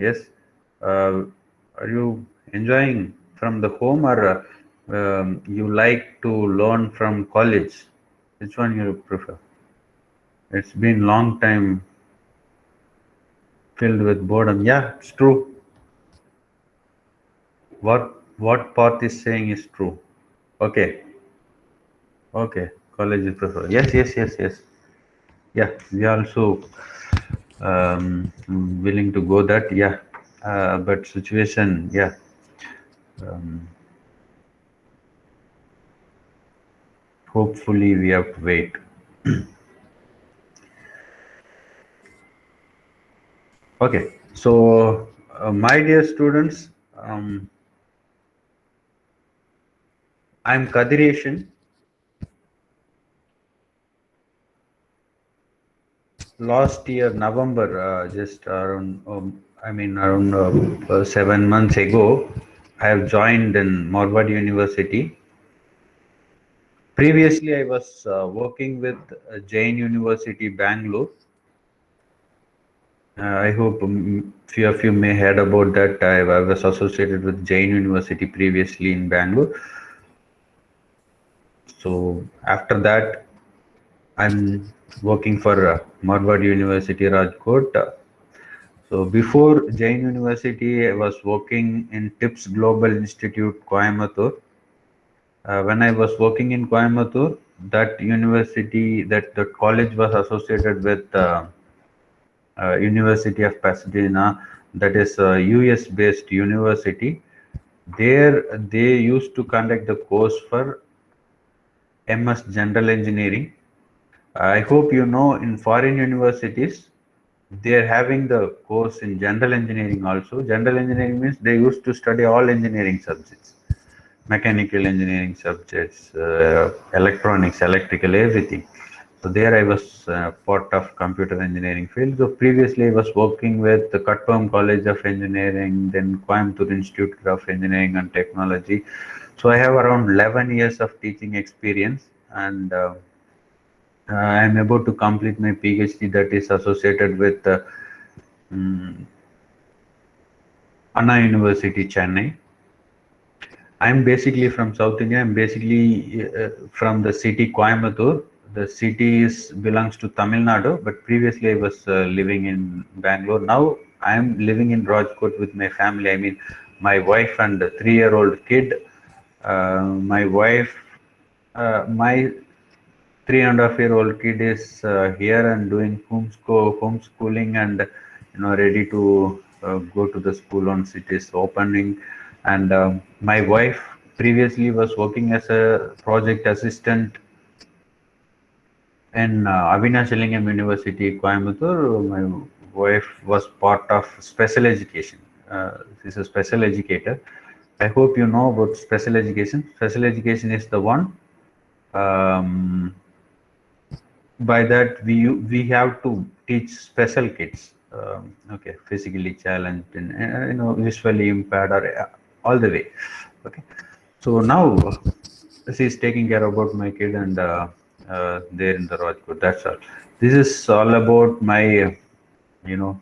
Yes. uh, are you enjoying from the home, or you like to learn from college? Which one you prefer? It's been long time filled with boredom. Yeah, it's true. What Path is saying is true. Okay, okay. College is prefer. Yes, yes, yes, yes. Yeah, we also willing to go that. Yeah, but situation. Yeah, um, hopefully we have to wait. Okay, so my dear students, I'm Kadireshan. Last year, November, just around, around 7 months ago, I have joined in Morvad University. Previously, I was working with Jain University, Bangalore. I hope few of you may heard about that. I was associated with Jain University previously in Bangalore. So after that, I'm working for Morvad University, Rajkot. So before Jain University, I was working in TIPS Global Institute, Coimbatore. When I was working in Coimbatore, that university, that the college was associated with University of Pasadena, that is a US based university. There they used to conduct the course for MS General Engineering. I hope you know in foreign universities they are having the course in general engineering also. General engineering means they used to study all engineering subjects, mechanical engineering subjects, electronics, electrical, everything. So there I was part of computer engineering field. So previously I was working with the Katpam College of Engineering, then Coimbatore Institute of Engineering and Technology. So I have around 11 years of teaching experience, and I am about to complete my PhD that is associated with mm, Anna University, Chennai. I'm basically from South India. I'm basically from the city Coimbatore. The city is belongs to Tamil Nadu, but previously I was living in Bangalore. Now I'm living in Rajkot with my family. I mean, my wife and a 3-year-old kid. My wife, my 3.5-year-old kid is here and doing homeschooling, and ready to go to the school once it is opening. And my wife previously was working as a project assistant in Avinashilingam University, Coimbatore. My wife was part of special education. She's a special educator. I hope you know about special education. Special education is the one. Um, by that we have to teach special kids, okay, physically challenged and visually impaired, or all the way. Okay, so now she's taking care about my kid, and there in the Rajkot. That's all. This is all about my you know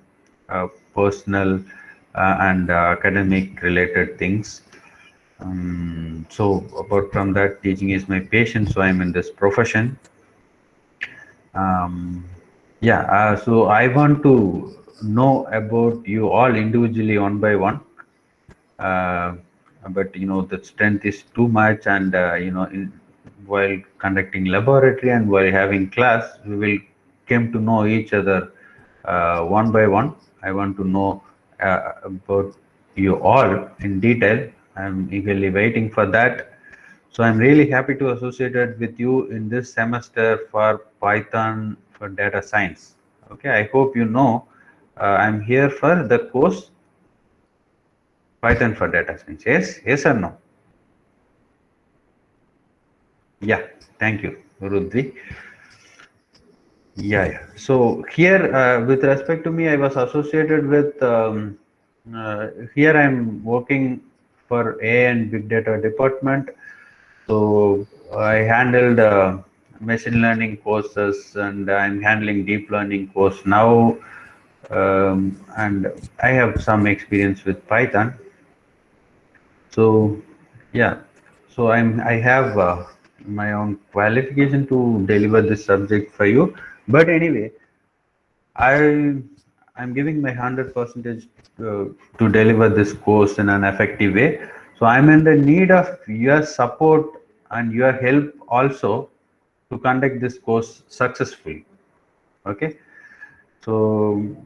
personal and academic related things. So apart from that, teaching is my passion, so I'm in this profession. um, yeah, so I want to know about you all individually one by one. Uh, but the strength is too much, and while conducting laboratory and while having class, we will came to know each other one by one. I want to know about you all in detail. I'm eagerly waiting for that. So I'm really happy to associate it with you in this semester for Python for data science. Okay, I hope you know I'm here for the course Python for data science. Yes, yes or no? Yeah, thank you, Rudvi. Yeah, yeah. So here, with respect to me, I was associated with, here I'm working for AI and Big Data department. So I handled machine learning courses, and I'm handling deep learning course now. and I have some experience with Python. So yeah, so I have my own qualification to deliver this subject for you. But anyway, I I'm giving my 100 percentage to deliver this course in an effective way. So I'm in the need of your support and your help also to conduct this course successfully. Okay. So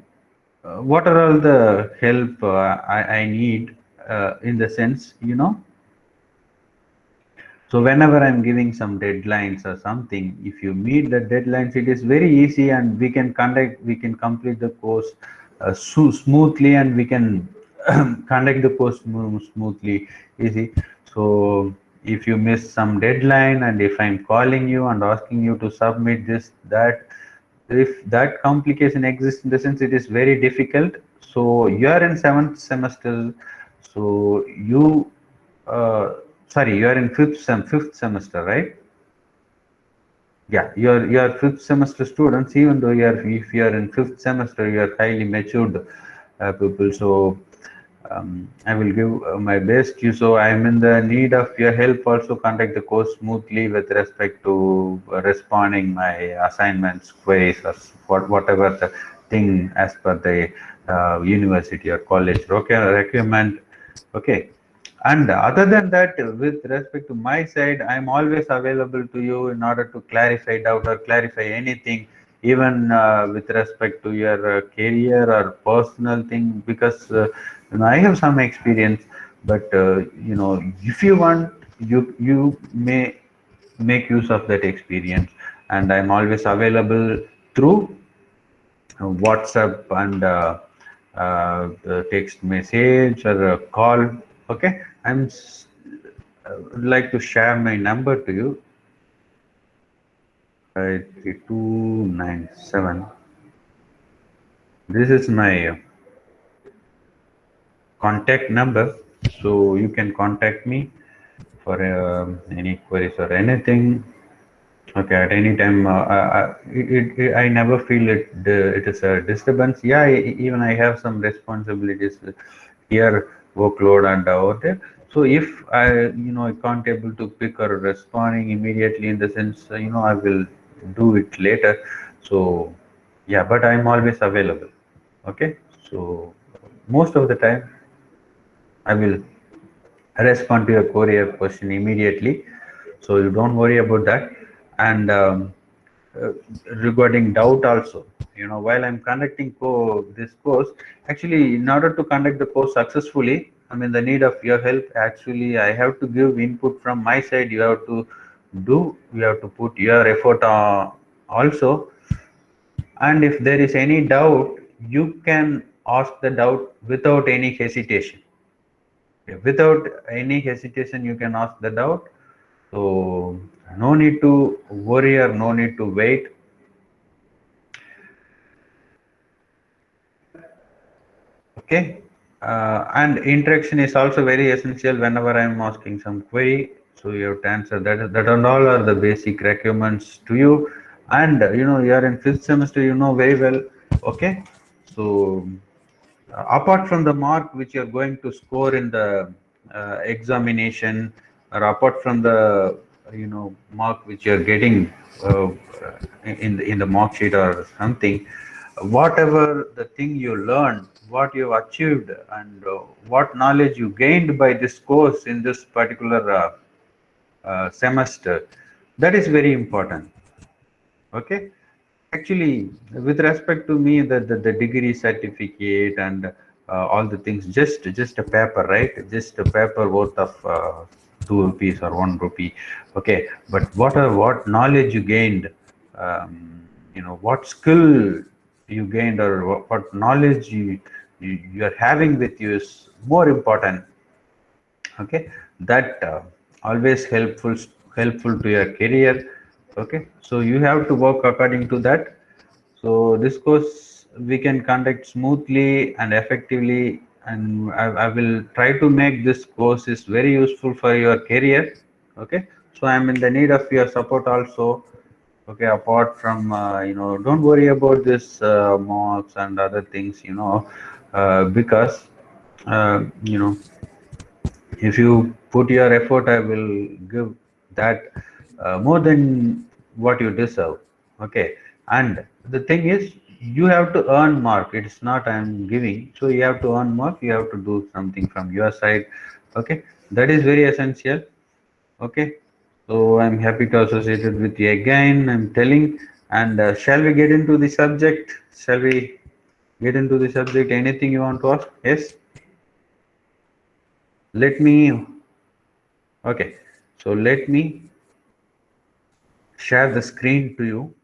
what are all the help I need in the sense, so whenever I'm giving some deadlines or something, if you meet the deadlines, it is very easy and we can complete the course smoothly, and we can conduct the course smoothly, easy. So if you miss some deadline and if I'm calling you and asking you to submit this, that, if that complication exists in the sense it is very difficult. So you are in seventh semester, so you uh, sorry, you are in fifth semester, right? Yeah, you're fifth semester students. Even though if you are in fifth semester, you are highly matured people. So I will give my best. So I am in the need of your help also conduct the course smoothly with respect to responding my assignments, queries, or whatever the thing as per the university or college requirement. Okay. And other than that, with respect to my side, I'm always available to you in order to clarify doubt or clarify anything, even with respect to your career or personal thing, because I have some experience. But if you want, you may make use of that experience, and I'm always available through WhatsApp and text message or a call. Okay, would like to share my number to you. 5297. This is my contact number, so you can contact me for any queries or anything. Okay, at any time, I never feel it is a disturbance. Yeah, even I have some responsibilities here, workload and over there. So if I can't able to pick or responding immediately in the sense, I will do it later. So yeah, but I'm always available. Okay, so most of the time I will respond to your courier question immediately. So you don't worry about that. And uh, regarding doubt also, while I'm conducting this course, actually, in order to conduct the course successfully, I'm in the need of your help. Actually, I have to give input from my side. You have to put your effort also. And if there is any doubt, you can ask the doubt without any hesitation. Without any hesitation, you can ask the doubt. So no need to worry or no need to wait. Okay. And interaction is also very essential whenever I'm asking some query. So you have to answer that and all are the basic requirements to you. And you are in fifth semester, very well. Okay. So apart from the mark which you're going to score in the examination, or apart from the mark which you're getting in the mark sheet or something, whatever the thing you learned, what you achieved, and what knowledge you gained by this course in this particular semester, that is very important. Okay. Actually, with respect to me, the degree certificate and all the things, just a paper, right? Just a paper worth of 2 rupees or 1 rupee. Okay, but what knowledge you gained, what skill you gained, or what knowledge you are having with you is more important. Okay, that always helpful to your career. Okay, so you have to work according to that. So this course we can conduct smoothly and effectively, and I will try to make this course is very useful for your career. Okay, so I'm in the need of your support also. Okay, apart from don't worry about this marks and other things, because you know if you put your effort, I will give that more than what you deserve. Okay, and the thing is, you have to earn mark. It's not I'm giving, so you have to earn mark, you have to do something from your side. Okay, that is very essential. Okay, so I'm happy to associate it with you again, I'm telling. And shall we get into the subject? Shall we get into the subject? Anything you want to ask? Yes, let me. Okay, so let me share the screen to you.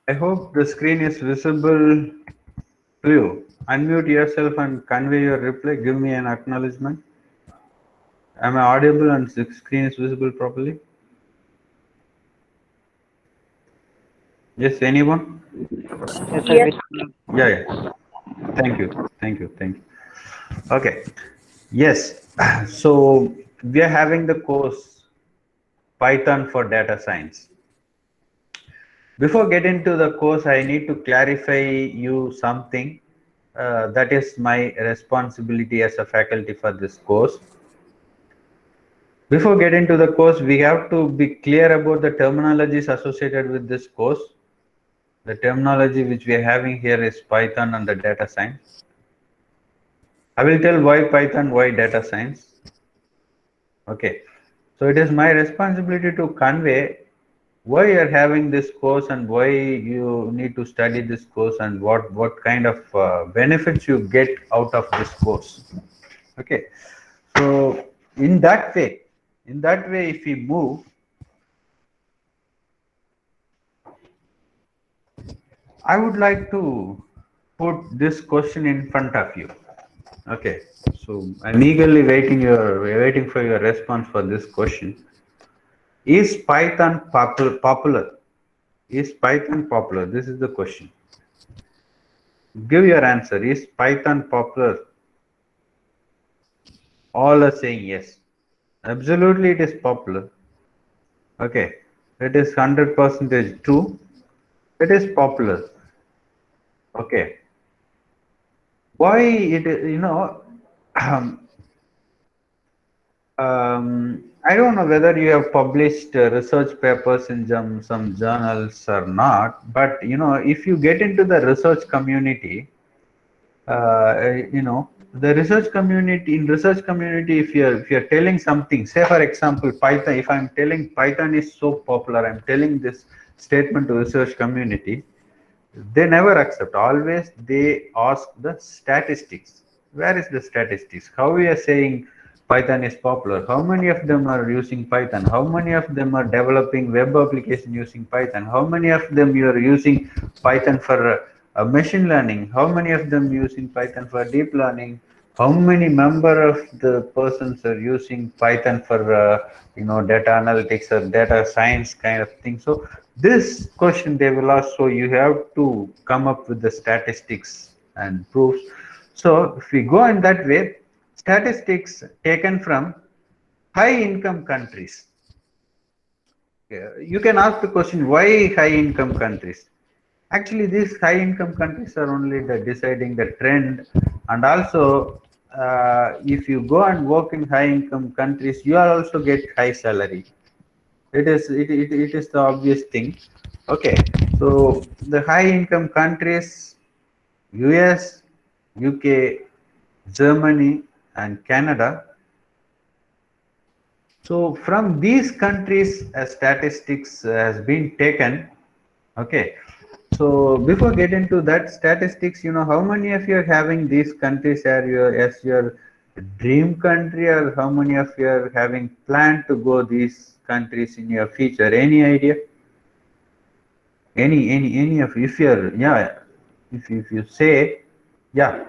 I hope the screen is visible to you. Unmute yourself and convey your reply. Give me an acknowledgement. Am I audible and the screen is visible properly? Yes, anyone? Yes, sir. Yes. Yeah, yeah. Thank you. Thank you. Thank you. Okay. Yes. So we are having the course Python for data science. Before getting to the course, I need to clarify you something. That is my responsibility as a faculty for this course. Before getting to the course, we have to be clear about the terminologies associated with this course. The terminology which we are having here is Python and the data science. I will tell why Python, why data science. Okay, so it is my responsibility to convey why you are having this course and why you need to study this course and what kind of benefits you get out of this course. Okay, so in that way, if we move, I would like to put this question in front of you. Okay, so I'm eagerly waiting for your response for this question. Is Python popular? Is Python popular? This is the question. Give your answer. Is Python popular? All are saying yes. Absolutely, it is popular. Okay, it is 100% true. It is popular. Okay, why it is, um, I don't know whether you have published research papers in some journals or not, but if you get into the research community, the research community in research community, if you're telling something, say for example Python, if I'm telling Python is so popular, I'm telling this statement to research community, they never accept. Always they ask the statistics. Where is the statistics? How we are saying Python is popular? How many of them are using Python? How many of them are developing web application using Python? How many of them you are using Python for machine learning? How many of them using Python for deep learning? How many member of the persons are using Python for data analytics or data science kind of thing? So this question they will ask, so you have to come up with the statistics and proofs. So if we go in that way, statistics taken from high income countries. You can ask the question, why high income countries? Actually, these high income countries are only the deciding the trend, and also if you go and work in high income countries, you are also get high salary. It is the obvious thing. Okay, so the high income countries, US, UK, Germany, and Canada. So from these countries, statistics has been taken. Okay, so before get into that statistics, how many of you are having these countries as your dream country, or how many of you are having planned to go these countries in your future? Any idea? Any of, if you're, yeah, if you say, yeah,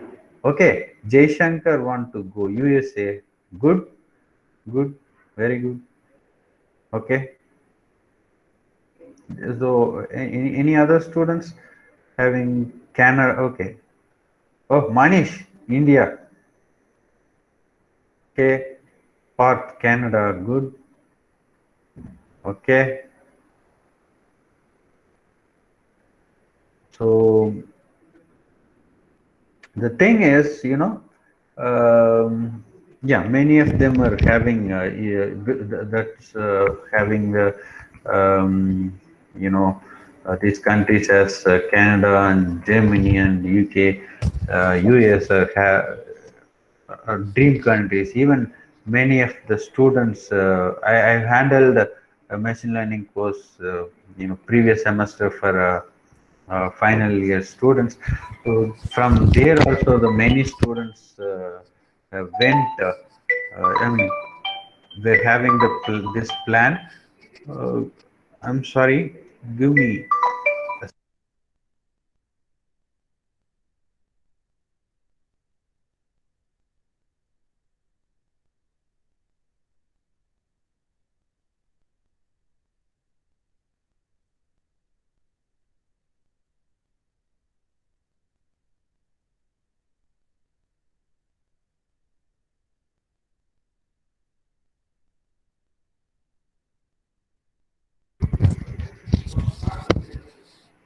okay, Jay Shankar want to go USA. Good, good, very good. Okay, so any other students having Canada? Okay. Oh, Manish, India. Okay. Perth, Canada. Good. Okay. So the thing is, yeah, many of them are having, yeah, that's having the, um, you know, these countries as Canada and Germany and UK, US are dream countries. Even many of the students, I handled a machine learning course, previous semester for final year students. So from there also the many students went. I mean, they're having this plan. Uh, I'm sorry. Give me.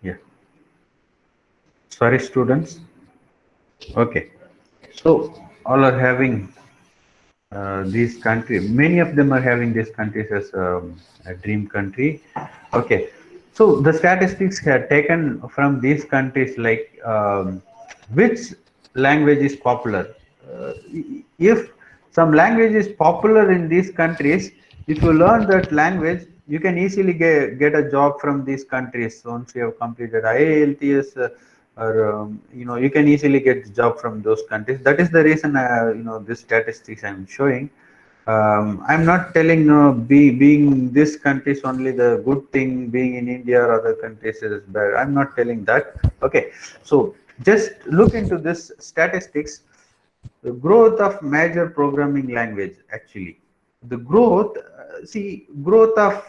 Yeah. Sorry, students. Okay. So all are having these countries. Many of them are having these countries as a dream country. Okay, so the statistics are taken from these countries, like which language is popular. If some language is popular in these countries, if you learn that language, you can easily get a job from these countries once you have completed IELTS. Or you can easily get job from those countries. That is the reason this statistics I'm showing. I'm not telling being this countries only the good thing, being in India or other countries is bad. I'm not telling that. Okay, so just look into this statistics. The growth of major programming language, actually the growth, see, growth of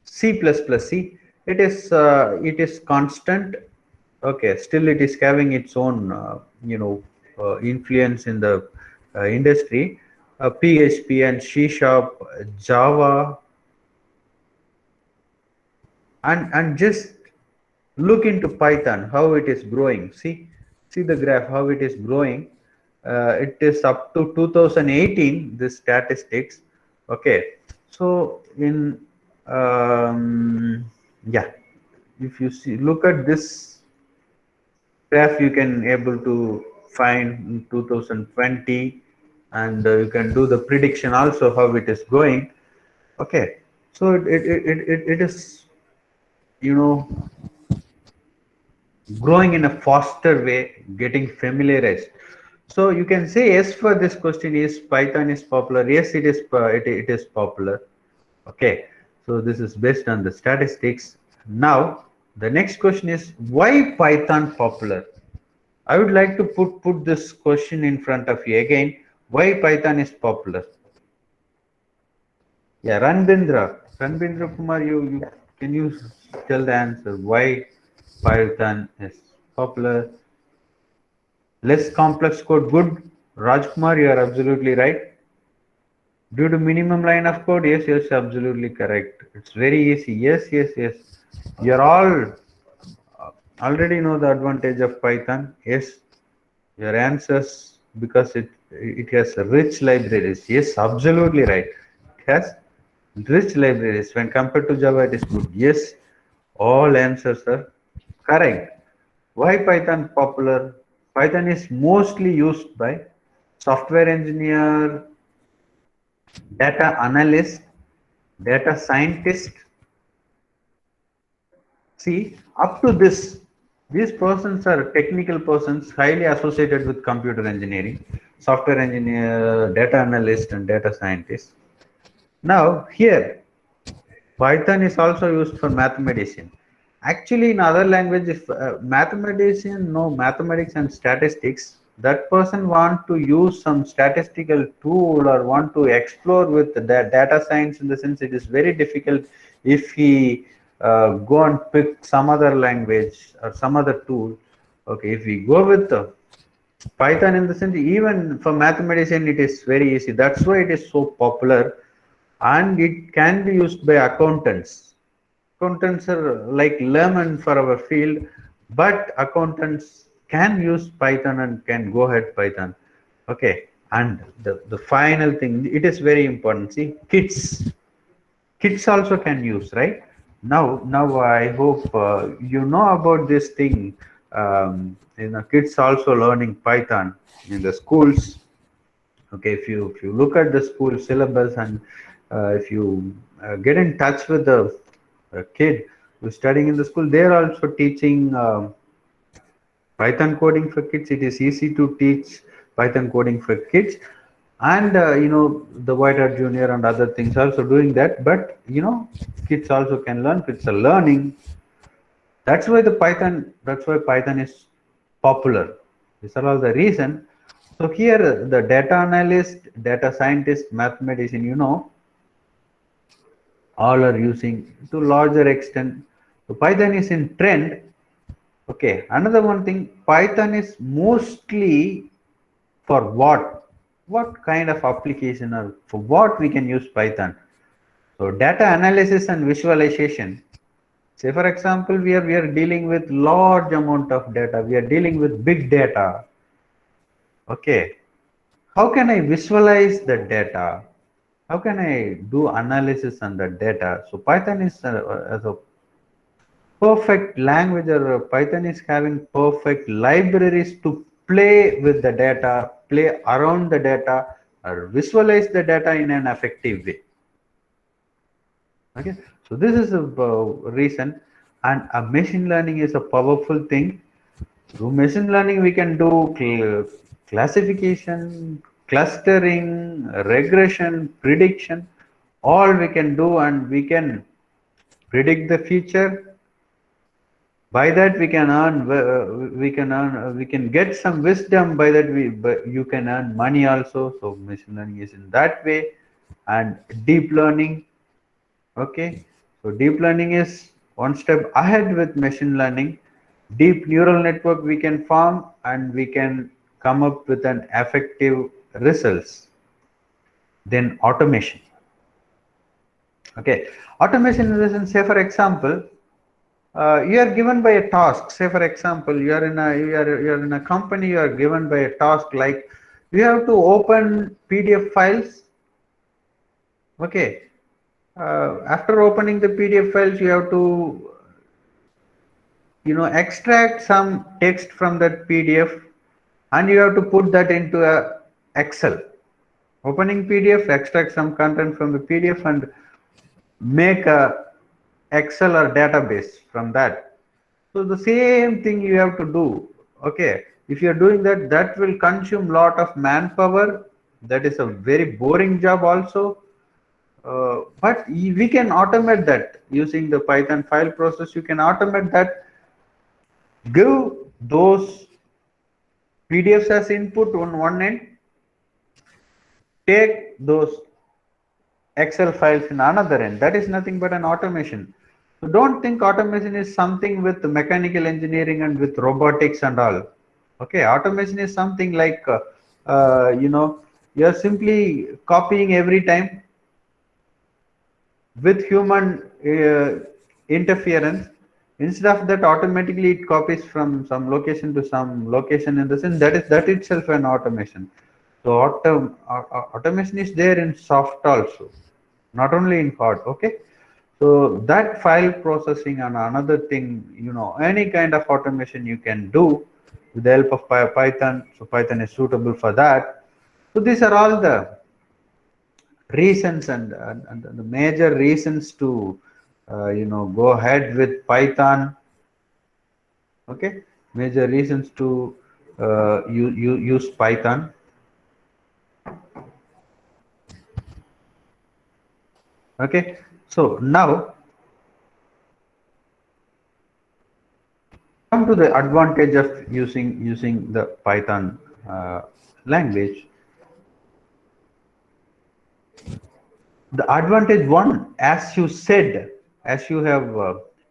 C++, see, it is constant. Okay, still it is having its own, influence in the industry. PHP and C Sharp, Java, and just look into Python, how it is growing. See the graph, how it is growing. It is up to 2018, this statistics. Okay, so in, yeah, if you see, look at this graph, you can able to find in 2020, and you can do the prediction also how it is going. Okay, so it is, you know growing in a faster way, getting familiarized. So you can say yes for this question. Is Python is popular? Yes, it is. It is popular. Okay, so this is based on the statistics. Now the next question is, why Python popular? I would like to put this question in front of you again. Why Python is popular? Yeah, Ranbindra Kumar, you can you tell the answer why Python is popular? Less complex code, good. Rajkumar, you are absolutely right. Due to minimum line of code, yes, yes, absolutely correct. It's very easy. Yes, yes, yes. You're all already know the advantage of Python. Yes, your answers, because it has rich libraries. Yes, absolutely right. It has Rich libraries. When compared to Java, it is good. Yes, all answers are correct. Why Python popular? Python is mostly used by software engineer, data analyst, data scientist. See, up to this, these persons are technical persons highly associated with computer engineering, software engineer, data analyst, and data scientist. Now, here, Python is also used for mathematician. Actually, in other language, if mathematician know mathematics and statistics, that person want to use some statistical tool or want to explore with the data science, in the sense it is very difficult if he go and pick some other language or some other tool. Okay, if we go with the Python, in the sense, even for mathematician, it is very easy. That's why it is so popular, and it can be used by accountants. Accountants are like laymen for our field, but accountants can use Python and can go ahead Python. Okay, and the final thing, it is very important. See, kids also can use, right? Now I hope you know about this thing. Kids also learning Python in the schools. Okay, if you look at the school syllabus, and if you get in touch with the kid who's studying in the school, they're also teaching Python coding for kids. It is easy to teach Python coding for kids, and the White Hat Junior and other things also doing that. But kids also can learn. Kids are learning. That's why Python is popular. These are all the reason. So here the data analyst, data scientist, mathematician, all are using to larger extent. So Python is in trend. Okay, another one thing, Python is mostly for what? What kind of application, or for what we can use Python? So data analysis and visualization. Say for example, we are dealing with large amount of data. We are dealing with big data. Okay, how can I visualize the data? How can I do analysis on the data? So Python is as a perfect language, or Python is having perfect libraries to play with the data, play around the data, or visualize the data in an effective way. Okay, so this is a reason, and a machine learning is a powerful thing. Through machine learning, we can do classification, clustering, regression, prediction. All we can do, and we can predict the future. By that, we can get some wisdom. By that, but you can earn money also. So machine learning is in that way, and deep learning. Okay, so deep learning is one step ahead with machine learning. Deep neural network we can form, and we can come up with an effective results. Then automation. Okay, automation is, in, say for example, you are given by a task. Say for example, you are in a company. You are given by a task like you have to open PDF files. Okay, after opening the PDF files, you have to extract some text from that PDF, and you have to put that into a Excel. Opening PDF, extract some content from the PDF, and make a Excel or database from that. So the same thing you have to do. Okay, if you are doing that, that will consume lot of manpower. That is a very boring job also. But we can automate that using the Python file process. You can automate that. Give those PDFs as input on one end. Take those Excel files in another end. That is nothing but an automation. So don't think automation is something with mechanical engineering and with robotics and all. Okay, automation is something like you're simply copying every time with human interference. Instead of that, automatically it copies from some location to some location. In the sense, that itself an automation. So automation is there in soft also. not only in hard. Okay, so that file processing and another thing, any kind of automation you can do with the help of Python. So Python is suitable for that. So these are all the reasons and the major reasons to go ahead with Python. Okay, major reasons to use Python. Okay, so now come to the advantage of using the Python language. The advantage one, as you said, as you have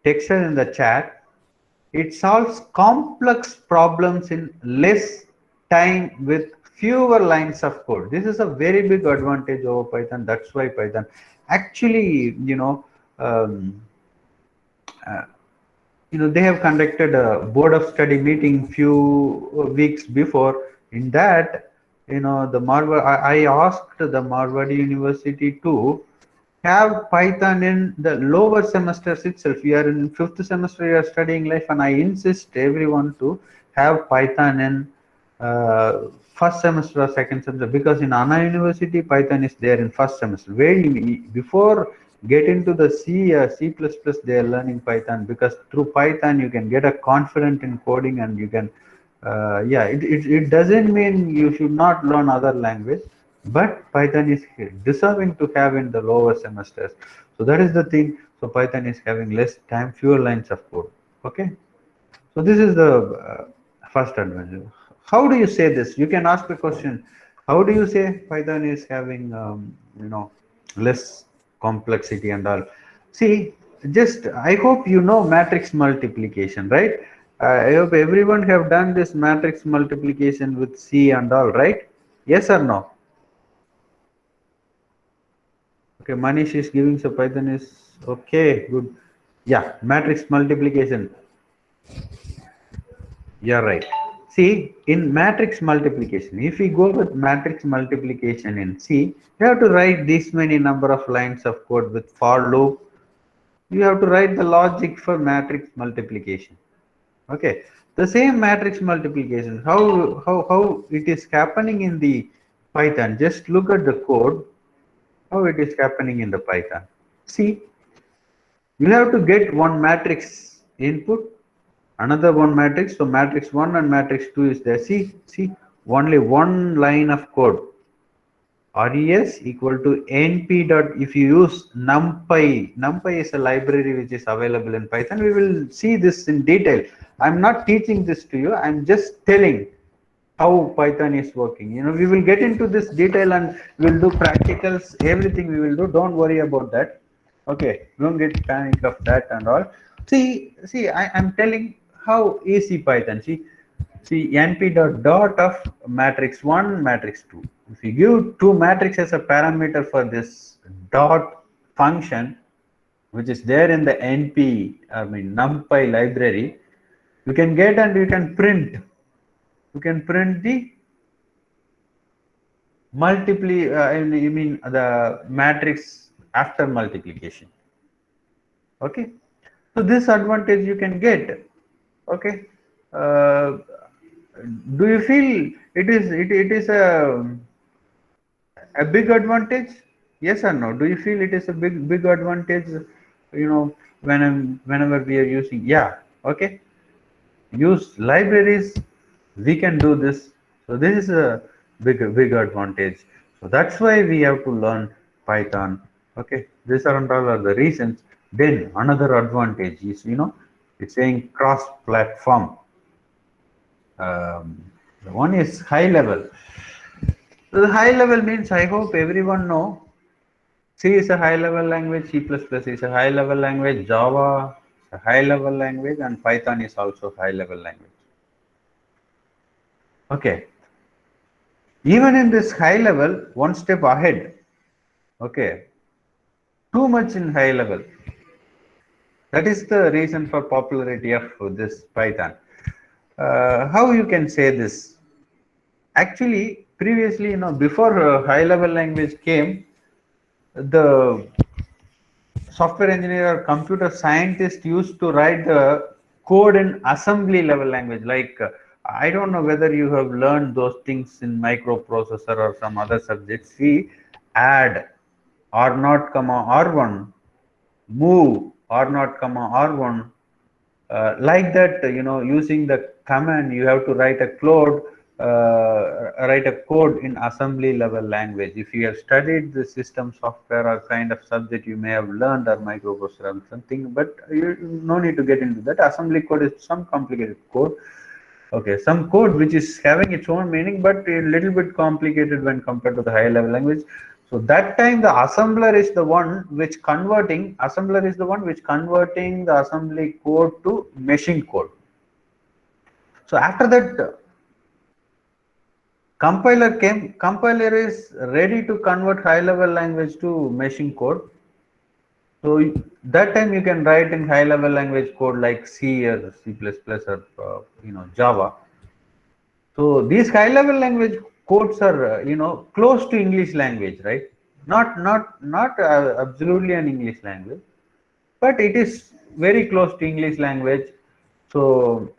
texted in the chat, it solves complex problems in less time with fewer lines of code. This is a very big advantage over Python. That's why Python actually, um, uh, they have conducted a board of study meeting few weeks before. In that, the Marwar, I asked the Marwadi University to have Python in the lower semesters itself. We are in fifth semester, we are studying life, and I insist everyone to have Python in first semester or second semester, because in Anna University, Python is there in first semester. Before get into the C++, they are learning Python, because through Python you can get a confident in coding, and you can, yeah, it doesn't mean you should not learn other language, but Python is deserving to have in the lower semesters. So that is the thing. So Python is having less time, fewer lines of code. Okay. So this is the first advantage. How do you say this? You can ask the question. How do you say Python is having less complexity and all? See, just I hope you know matrix multiplication, right? I hope everyone have done this matrix multiplication with C and all, right? Yes or no? Okay, Manish is giving, so Python is okay, good. Yeah, matrix multiplication. You're right. See, in matrix multiplication, if we go with matrix multiplication in C, you have to write this many number of lines of code with for loop. You have to write the logic for matrix multiplication. Okay. The same matrix multiplication, how it is happening in the Python. Just look at the code, how it is happening in the Python. See, you have to get one matrix input, another one matrix. So matrix 1 and matrix 2 is there. See, only one line of code. res equal to np dot, if you use numpy is a library which is available in Python. We will see this in detail. I'm not teaching this to you, I'm just telling how Python is working. We will get into this detail and we'll do practicals, everything we will do. Don't worry about that. Okay, don't get panic of that and all. See, I'm telling how easy Python. See, np dot of matrix 1, matrix 2. If you give two matrices as a parameter for this dot function, which is there in the numpy library, you can get and you can print. You can print the the matrix after multiplication. Okay, so this advantage you can get. Okay, uh, do you feel it is a big advantage? Yes or no? Do you feel it is a big advantage? Whenever we are using, yeah, okay, use libraries, we can do this. So this is a big advantage. So that's why we have to learn Python. Okay, these are all are the reasons. Then another advantage is, it's saying cross platform. The one is high level. So the high level means, I hope everyone know, C is a high level language, C++ is a high level language, Java is a high level language, and Python is also high level language. Okay, even in this high level, one step ahead. Okay, too much in high level. That is the reason for popularity of this Python. How you can say this? Actually, previously, before high level language came, the software engineer or computer scientist used to write the code in assembly level language. Like I don't know whether you have learned those things in microprocessor or some other subjects. We add r naught comma r1, move r naught comma r1, like that, using the command, you have to write a code in assembly level language. If you have studied the system software or kind of subject, you may have learned or microprocessor or something, but you no need to get into that. Assembly code is some complicated code. Okay, some code which is having its own meaning, but a little bit complicated when compared to the high level language. So that time the assembler is the one which converting the assembly code to machine code. So after that, compiler is ready to convert high level language to machine code. So that time you can write in high level language code like C or C++ or Java. So these high level language codes are close to English language, right? Not absolutely an English language, but it is very close to English language. So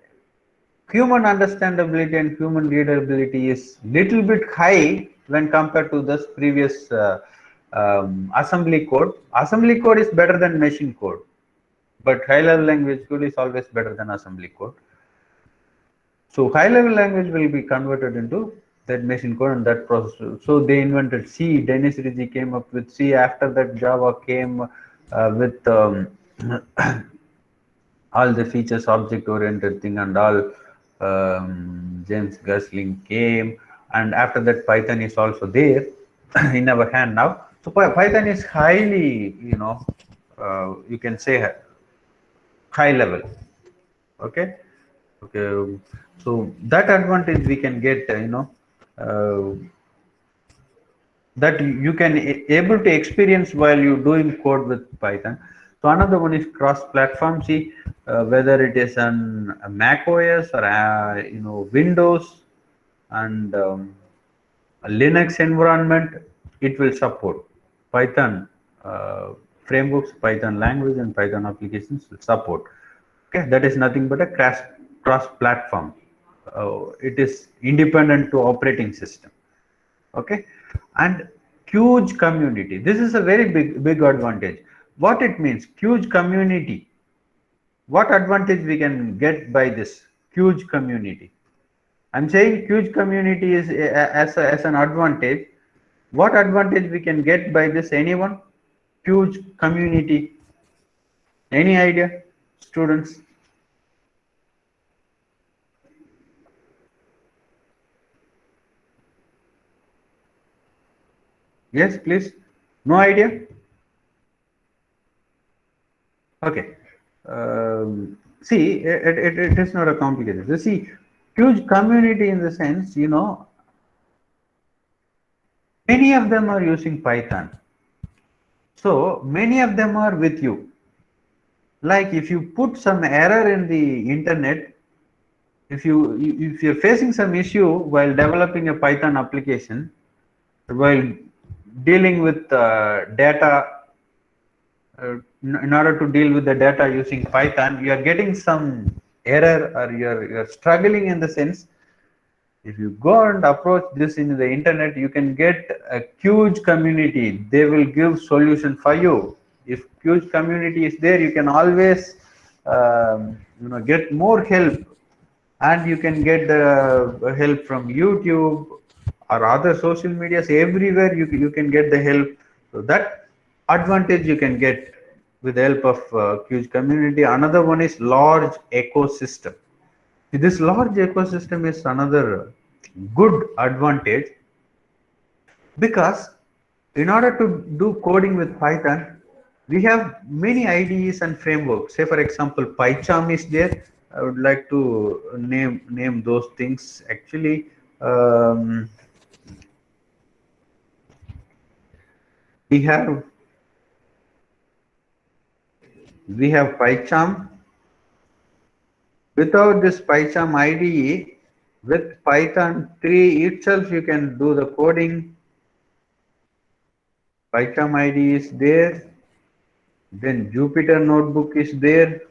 human understandability and human readability is little bit high when compared to this previous assembly code. Assembly code is better than machine code, but high level language code is always better than assembly code. So high level language will be converted into that machine code and that process. So they invented C. Dennis Ritchie came up with C. After that, Java came with all the features, object oriented thing and all. James Gosling came, and after that, Python is also there in our hand now. So Python is highly, you can say high level. Okay. Okay, so that advantage we can get, uh, that you can able to experience while you doing code with Python. So another one is cross-platform. See, whether it is on a Mac OS or Windows and a Linux environment, it will support Python frameworks, Python language, and Python applications will support. Okay, that is nothing but a cross platform. It is independent to operating system. Okay, and huge community. This is a very big advantage. What it means, huge community. What advantage we can get by this huge community? I'm saying huge community is as an advantage. What advantage we can get by this? Anyone? Huge community. Any idea, students? Yes, please. No idea? Okay. See, it is not a complicated. You see, huge community in the sense, many of them are using Python. So many of them are with you. Like if you put some error in the internet, if you're facing some issue while developing a Python application, while dealing with data, in order to deal with the data using Python, you are getting some error or you're struggling in the sense, if you go and approach this in the internet, you can get a huge community. They will give solution for you. If huge community is there, you can always get more help, and you can get the help from YouTube or other social medias. Everywhere you can get the help. So that advantage you can get with the help of huge community. Another one is large ecosystem. This large ecosystem is another good advantage, because in order to do coding with Python, we have many IDEs and frameworks. Say for example, PyCharm is there. I would like to name those things. Actually, we have PyCharm. Without this PyCharm IDE, with Python 3 itself, you can do the coding. PyCharm ID is there. Then Jupyter Notebook is there.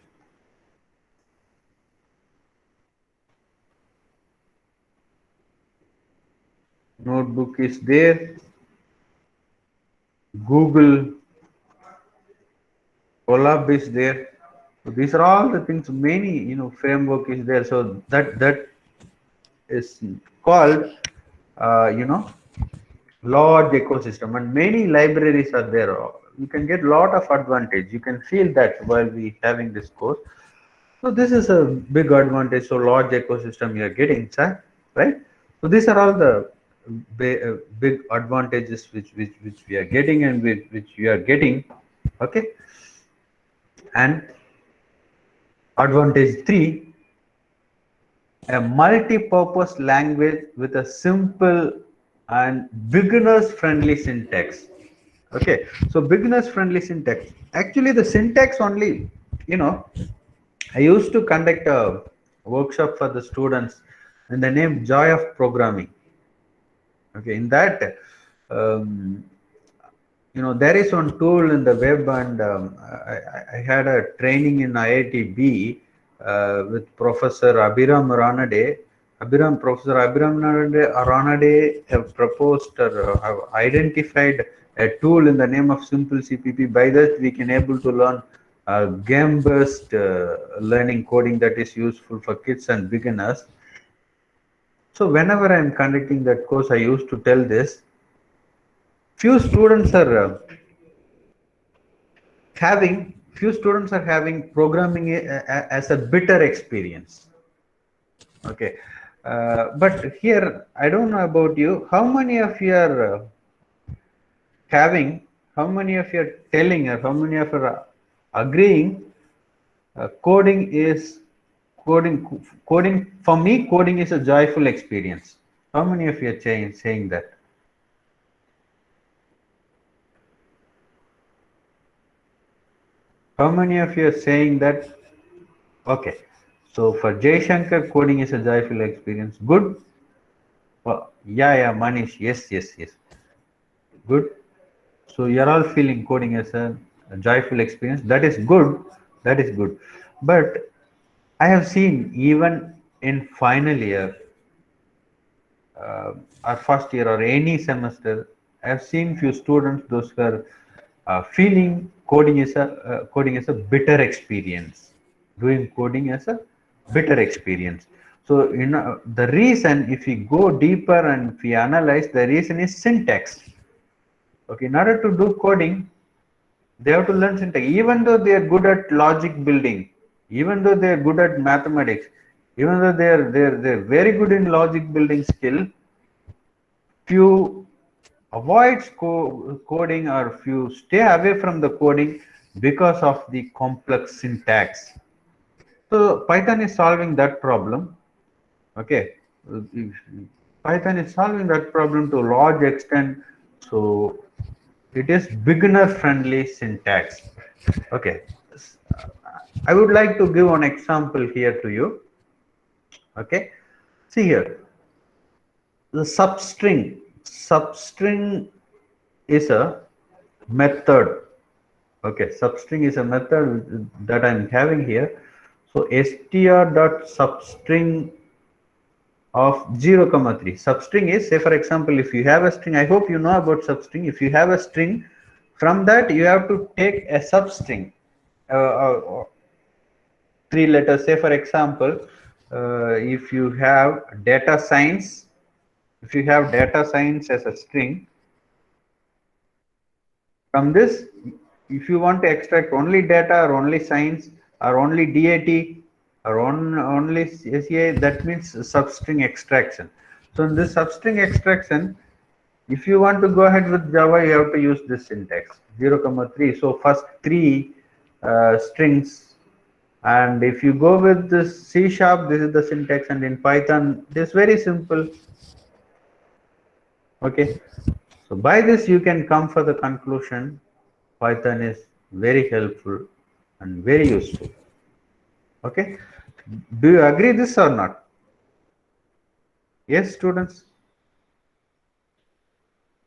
Notebook is there. Google Colab is there. So these are all the things. Many framework is there. So that is called large ecosystem, and many libraries are there. You can get lot of advantage. You can feel that while we having this course. So this is a big advantage. So large ecosystem you are getting, sir, right? So these are all the big advantages which we are getting and which you are getting. Okay. And advantage 3, a multi-purpose language with a simple and beginners friendly syntax. Okay, so beginners friendly syntax, actually the syntax only, you know I used to conduct a workshop for the students in the name Joy of Programming. Okay, in that, um, there is one tool in the web, and I had a training in IIT-B with Professor Abhiram Ranade. Professor Abhiram Ranade have proposed or have identified a tool in the name of Simple CPP. By that, we can able to learn game-based learning coding that is useful for kids and beginners. So whenever I am conducting that course, I used to tell this. Few students are having programming as a bitter experience. Okay, but here I don't know about you. How many of you are having? How many of you are telling, or how many of you are agreeing? Coding for me. Coding is a joyful experience. How many of you are saying that? How many of you are saying that? Okay. So for Jay Shankar, coding is a joyful experience. Good. Well, yeah, Manish. Yes. Good. So you're all feeling coding as a joyful experience. That is good. That is good. But I have seen even in final year, or first year, or any semester, I have seen few students those who are feeling coding is a bitter experience. Doing coding as a bitter experience. So the reason, if we go deeper and if we analyze, the reason is syntax. Okay, in order to do coding, they have to learn syntax. Even though they are good at logic building, even though they are good at mathematics, even though they're very good in logic building skill, few avoids coding, or few stay away from the coding because of the complex syntax. So Python is solving that problem. Okay, Python is solving that problem to a large extent. So it is beginner friendly syntax. Okay, I would like to give an example here to you. Okay, see here, the substring is a method. Okay, substring is a method that I'm having here. So str.substring of 0, 3. Substring is, say for example, if you have a string, I hope you know about substring. If you have a string, from that you have to take a substring, 3 letters. Say for example, if you have data science, as a string, from this, if you want to extract only data, or only science, or only DAT, or only SCA, that means substring extraction. So in this substring extraction, if you want to go ahead with Java, you have to use this syntax 0, 3. So first 3 strings, and if you go with this C#, this is the syntax, and in Python, it is very simple. Okay, so by this you can come for the conclusion, Python is very helpful and very useful. Okay, do you agree this or not? Yes, students?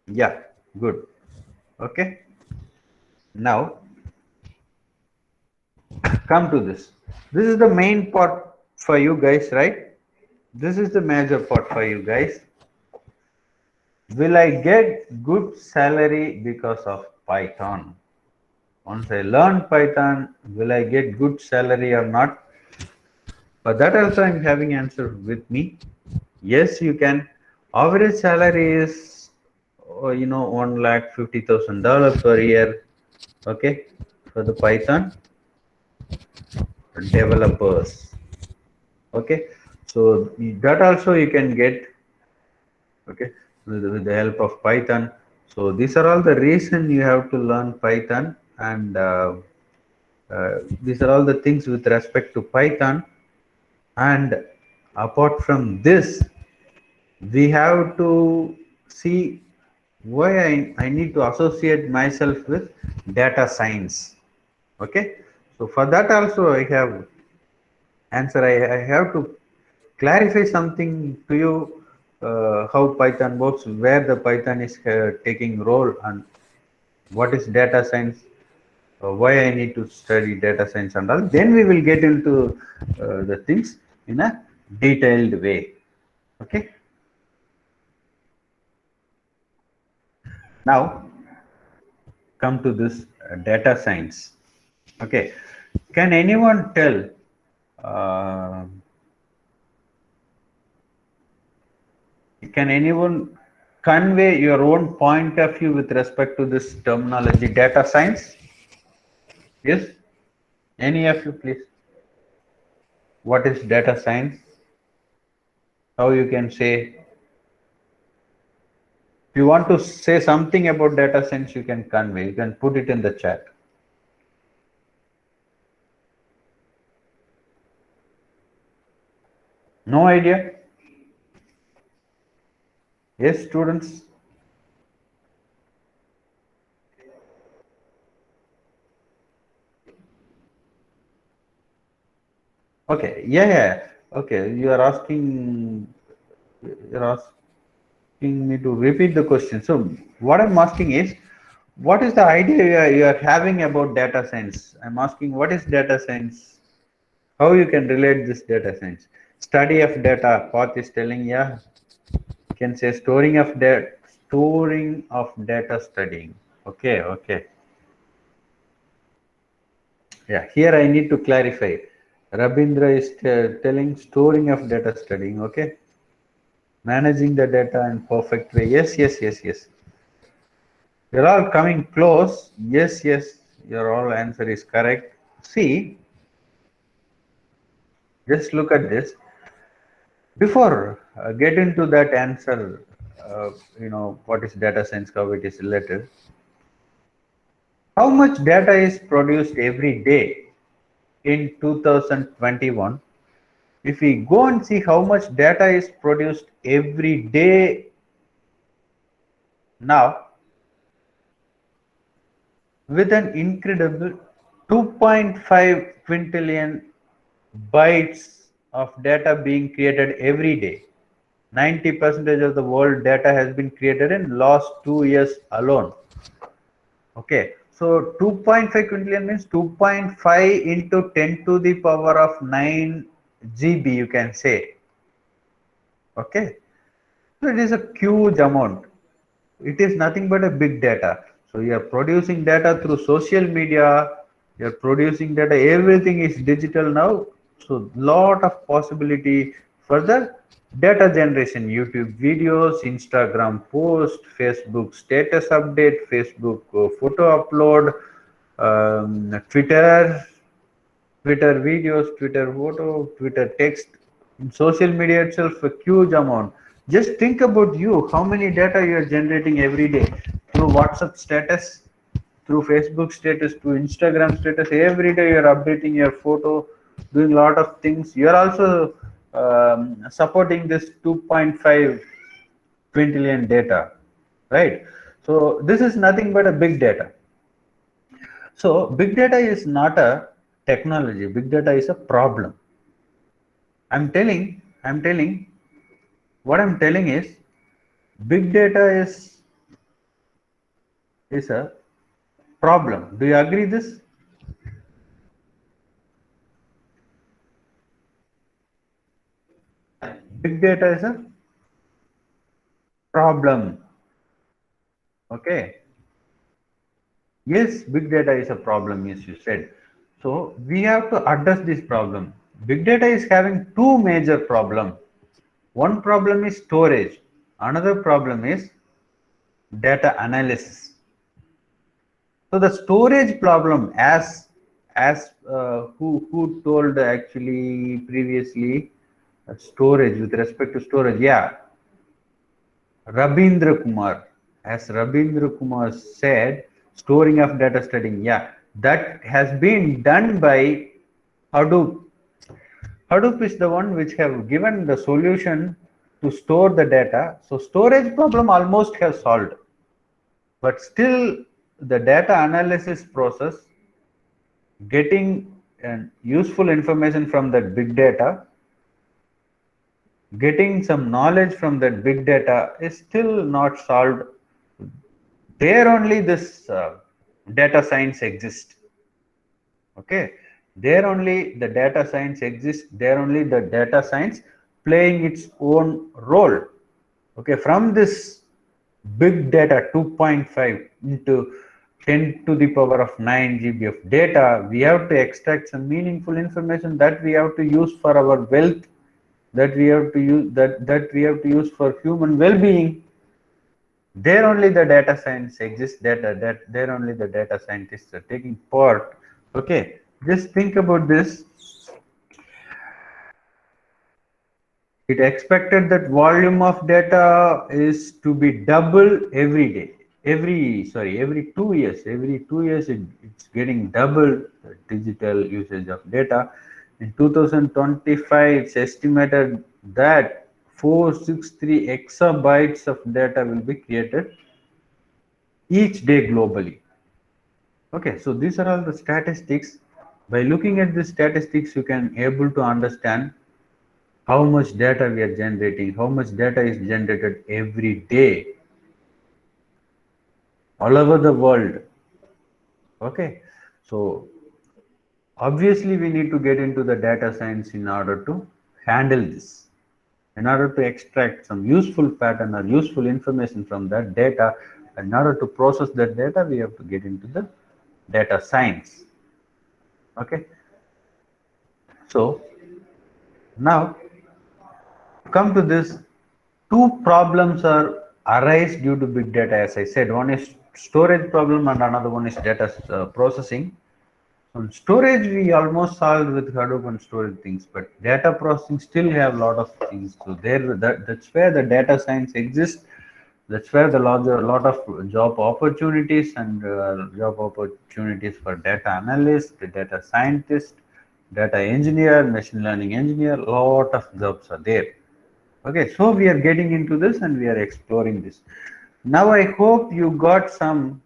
Yeah, good. Okay. Now come to this. This is the main part for you guys, right? This is the major part for you guys. Will I get good salary because of Python? Once I learn Python, will I get good salary or not? For that also I'm having answer with me. Yes, you can. Average salary is, $1,50,000 per year. Okay, for the Python developers. Okay, so that also you can get. Okay, with the help of Python. So these are all the reason you have to learn Python, and these are all the things with respect to Python. And apart from this, we have to see why I need to associate myself with data science. Okay, so for that also I have answer. I have to clarify something to you, how Python works, where the Python is taking role, and what is data science, why I need to study data science and all. Then we will get into the things in a detailed way. Okay. Now come to this data science. Okay. Can anyone tell? Uh, can anyone convey your own point of view with respect to this terminology, data science? Yes. Any of you, please. What is data science? How you can say? If you want to say something about data science, you can convey. You can put it in the chat. No idea? Yes, students? Okay, yeah, yeah. Okay, you're asking me to repeat the question. So what I'm asking is, what is the idea you are having about data science? I'm asking, what is data science? How you can relate this data science? Study of data, Path is telling, yeah, you can say storing of data studying. Okay, okay. Yeah, here I need to clarify. Rabindra is telling storing of data studying. Okay, managing the data in perfect way. Yes, yes, yes, yes. You're all coming close. Yes, yes. Your all answer is correct. See, just look at this. Before get into that answer, what is data science, how it is related. How much data is produced every day in 2021? If we go and see how much data is produced every day now, with an incredible 2.5 quintillion bytes of data being created every day. 90% of the world data has been created in last 2 years alone. Okay, so 2.5 quintillion means 2.5 into 10 to the power of 9 GB, you can say. Okay, so it is a huge amount. It is nothing but a big data. So you are producing data through social media, you are producing data, everything is digital now. So lot of possibility for the data generation, YouTube videos, Instagram post, Facebook status update, Facebook photo upload, Twitter videos, Twitter photo, Twitter text. In social media itself, a huge amount. Just think about you, how many data you are generating every day through WhatsApp status, through Facebook status, through Instagram status. Every day you are updating your photo, doing a lot of things. You are also supporting this 2.5 quintillion data, right? So this is nothing but a big data. So big data is not a technology. Big data is a problem. What I'm telling is big data is a problem. Do you agree this? Big data is a problem. Okay. Yes, big data is a problem, as you said. So we have to address this problem. Big data is having two major problems. One problem is storage. Another problem is data analysis. So the storage problem, as who told actually previously, storage with respect to storage, yeah, Rabindra Kumar, as Rabindra Kumar said, storing of data studying, yeah, that has been done by Hadoop. Hadoop is the one which have given the solution to store the data. So storage problem almost has solved, but still the data analysis process, getting useful information from that big data, getting some knowledge from that big data is still not solved. There only this data science exists. Okay, there only the data science exists. There only the data science playing its own role. Okay, from this big data 2.5 into 10 to the power of 9 GB of data, we have to extract some meaningful information that we have to use for our wealth, that we have to use that we have to use for human well-being. There only the data science exists. That there only the data scientists are taking part. Okay, just think about this. It expected that volume of data is to be double every day. Every 2 years. Every 2 years, it's getting double the digital usage of data. In 2025, it's estimated that 463 exabytes of data will be created each day globally. Okay, so these are all the statistics. By looking at the statistics, you can able to understand how much data we are generating, how much data is generated every day all over the world. Okay, so obviously we need to get into the data science in order to handle this, in order to extract some useful pattern or useful information from that data. In order to process that data, we have to get into the data science. Okay, so now come to this, two problems are arise due to big data. As I said, one is storage problem and another one is data processing. On storage we almost solved with Hadoop and storage things, but data processing still have a lot of things. So that's where the data science exists. That's where the lot of job opportunities and job opportunities for data analyst, data scientist, data engineer, machine learning engineer, lot of jobs are there. Okay, so we are getting into this and we are exploring this. Now I hope you got some.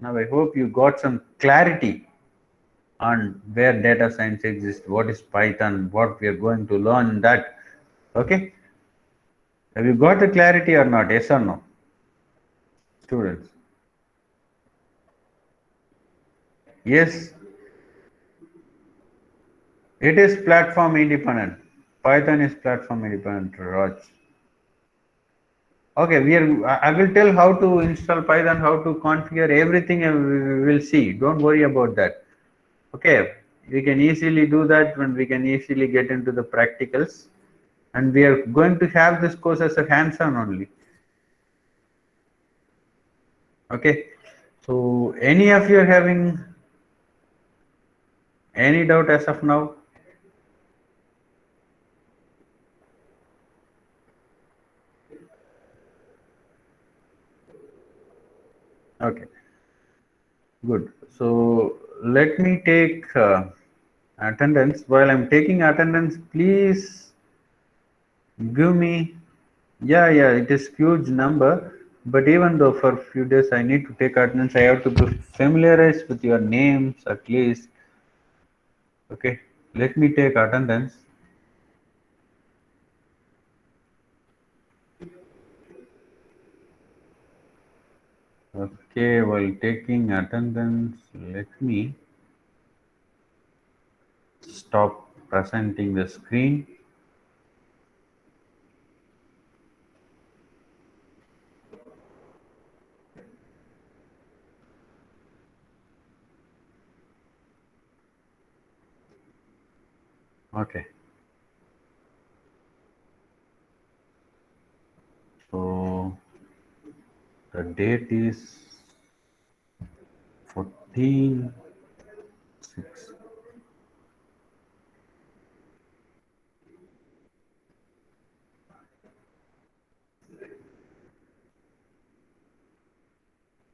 Now I hope you got some clarity on where data science exists, what is Python, what we are going to learn that. Okay, have you got the clarity or not? Yes or no, students? Yes, it is platform independent. Python is platform independent, Raj. Okay, I will tell how to install Python, how to configure everything, and we will see. Don't worry about that. Okay, we can easily do that when we can easily get into the practicals, and we are going to have this course as a hands-on only. Okay, so any of you are having any doubt as of now? Okay, good. So let me take attendance. While I'm taking attendance, please give me, yeah, it is huge number, but even though for a few days I need to take attendance, I have to be familiarized with your names at least. Okay, let me take attendance. Okay. Okay, while taking attendance, let me stop presenting the screen. Okay. So the date is 14/6.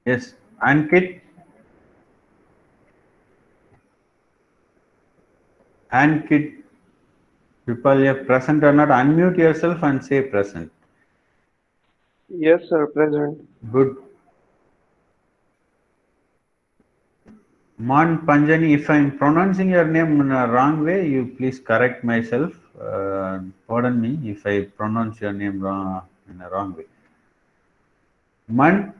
Yes, Ankit. Ankit, people, you're present or not, unmute yourself and say present. Yes, sir. Present. Good. Man Panjani, if I'm pronouncing your name in a wrong way, you please correct myself. Pardon me if I pronounce your name wrong, in a wrong way. Man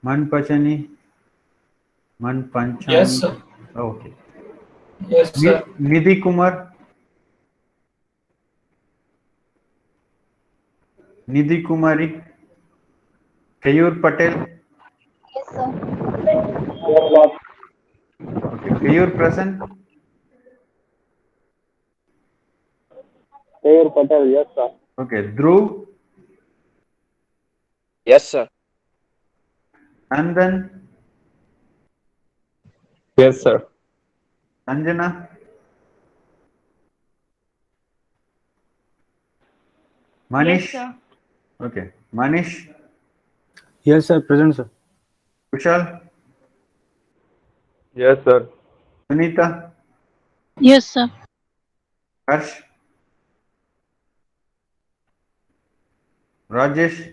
Panjani, Man Panchani. Yes, sir. Okay. Yes, sir. Nidhi Kumar. Nidhi Kumari. Kayur Patel. Yes, sir. Okay. Kayur present. Kayur Patel. Yes, sir. Okay. Dhruv. Yes, sir. Nandan. Yes, sir. Sanjana. Manish. Yes, sir. Okay. Manish. Yes, sir. Present, sir. Kushal. Yes, sir. Sunita. Yes, sir. Harsh. Rajesh.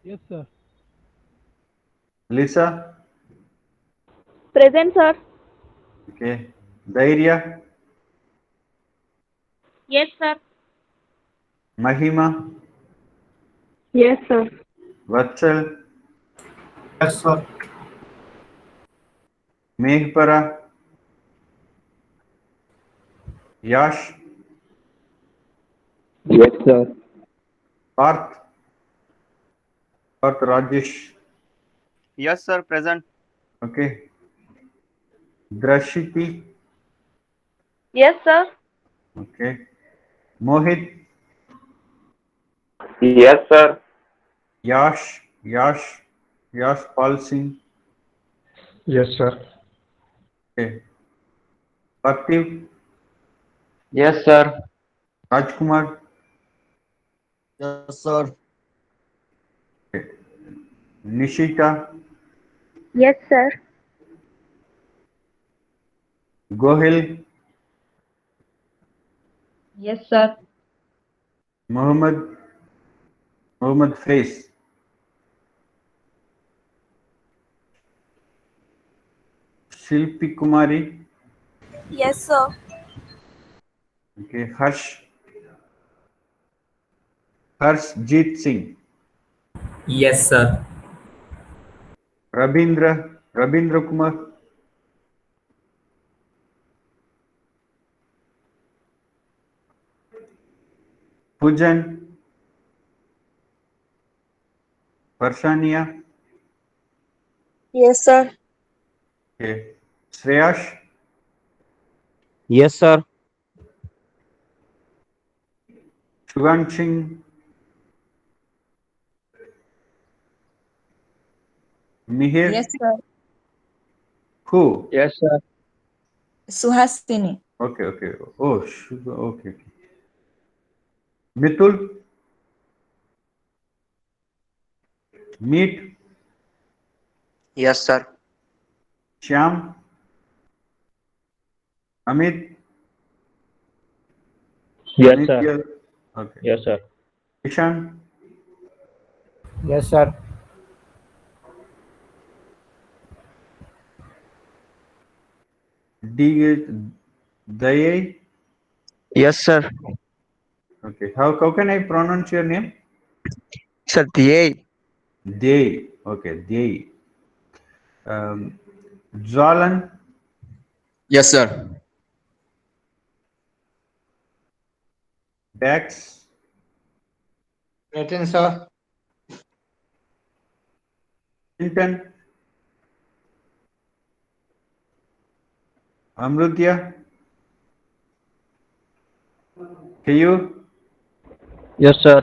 Yes, sir. Lisa. Present, sir. Okay. Dhairya. Yes, sir. Mahima. Yes, sir. Vatsal. Yes, sir. Meghpara. Yash. Yes, sir. Parth. Parth Rajesh. Yes, sir. Present. Okay. Drashiti. Yes, sir. Okay. Mohit. Yes, sir. Yash. Yash Pal Singh. Yes, sir. Okay. Partiv. Yes, sir. Rajkumar. Yes, sir. Okay. Nishita. Yes, sir. Gohil. Yes, sir. Mohammed Faiz. Shilpi Kumari. Yes, sir. Okay. Harshjeet Singh. Yes, sir. Rabindra Kumar. Pujan. Parshania. Yes, sir. Okay. Shreyash. Yes, sir. Shugan Singh. Mihir. Yes, sir. Who? Yes, sir. Suhasini. Okay. Oh, okay. Mitul. Meet. Yes, sir. Shyam. Amit. Yes, Amit sir. here. Okay. Yes, sir. Ishan. Yes, sir. Dayay. Yes, sir. Okay. How can I pronounce your name? Sir, TA. Day. Okay, Dei. Jwalan, Yes, sir. Dax, Present, sir. Hinton, Amrutya, Kayu, Yes, sir.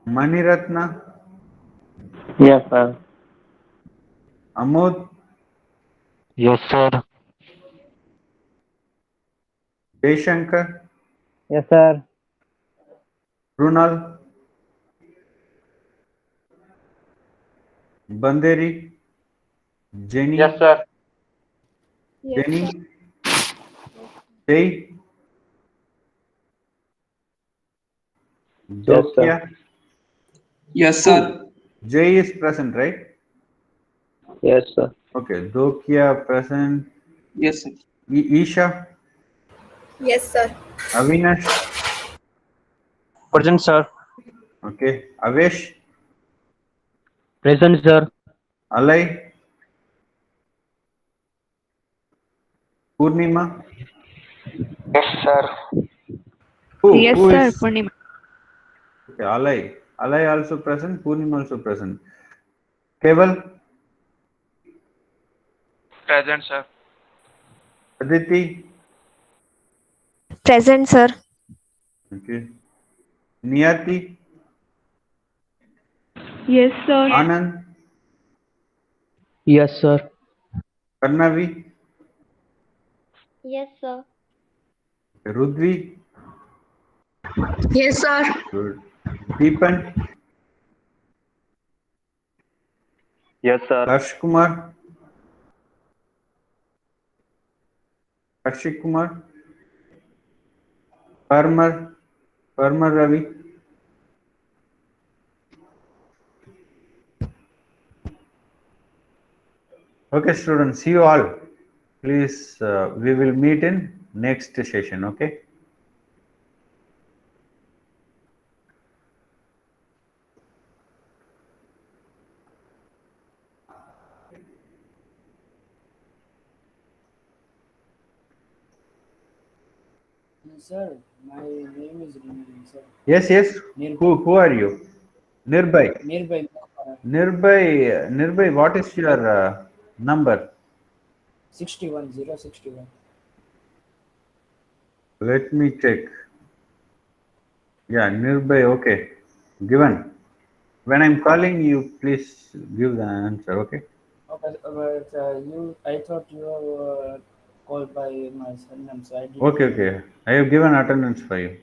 Maniratna, Yes, sir. Amod, Yes, sir. Jayshankar, Yes, sir. Runal, Banderi, Jenny, Yes, sir. Yes, Jenny, sir. Jay, Yes, sir. Dokia. Yes, Who? sir. Jay is present, right? Yes, sir. Okay, Dokia present. Yes, sir. Isha, Yes, sir. Avinash, Present, sir. okay, Avesh, Present, sir. Alay, Purnima. Yes, sir. Who is? Purnima. Okay, Alay. Alay also present, Purnima also present. Keval, Present, sir. Aditi, Present, sir. okay, Niyati, Yes, sir. Anand, Yes, sir. Karnavi, Yes, sir. Rudvi, Yes, sir. good. Deepan, Yes, sir. Harsh Kumar, Harshik Kumar, Parmar Ravi. Okay, students, see you all. Please, we will meet in next session, okay? Sir, my name is Rinil, sir. Yes. Nirbhay. Who are you? Nirbhay. Nearby. Nirbhay, what is your number? 061. Let me check. Yeah, Nirbhay, okay. Given. When I'm calling you, please give the answer, okay? Okay, but I thought you were called by my surname, so I didn't. Okay. I have given attendance for you.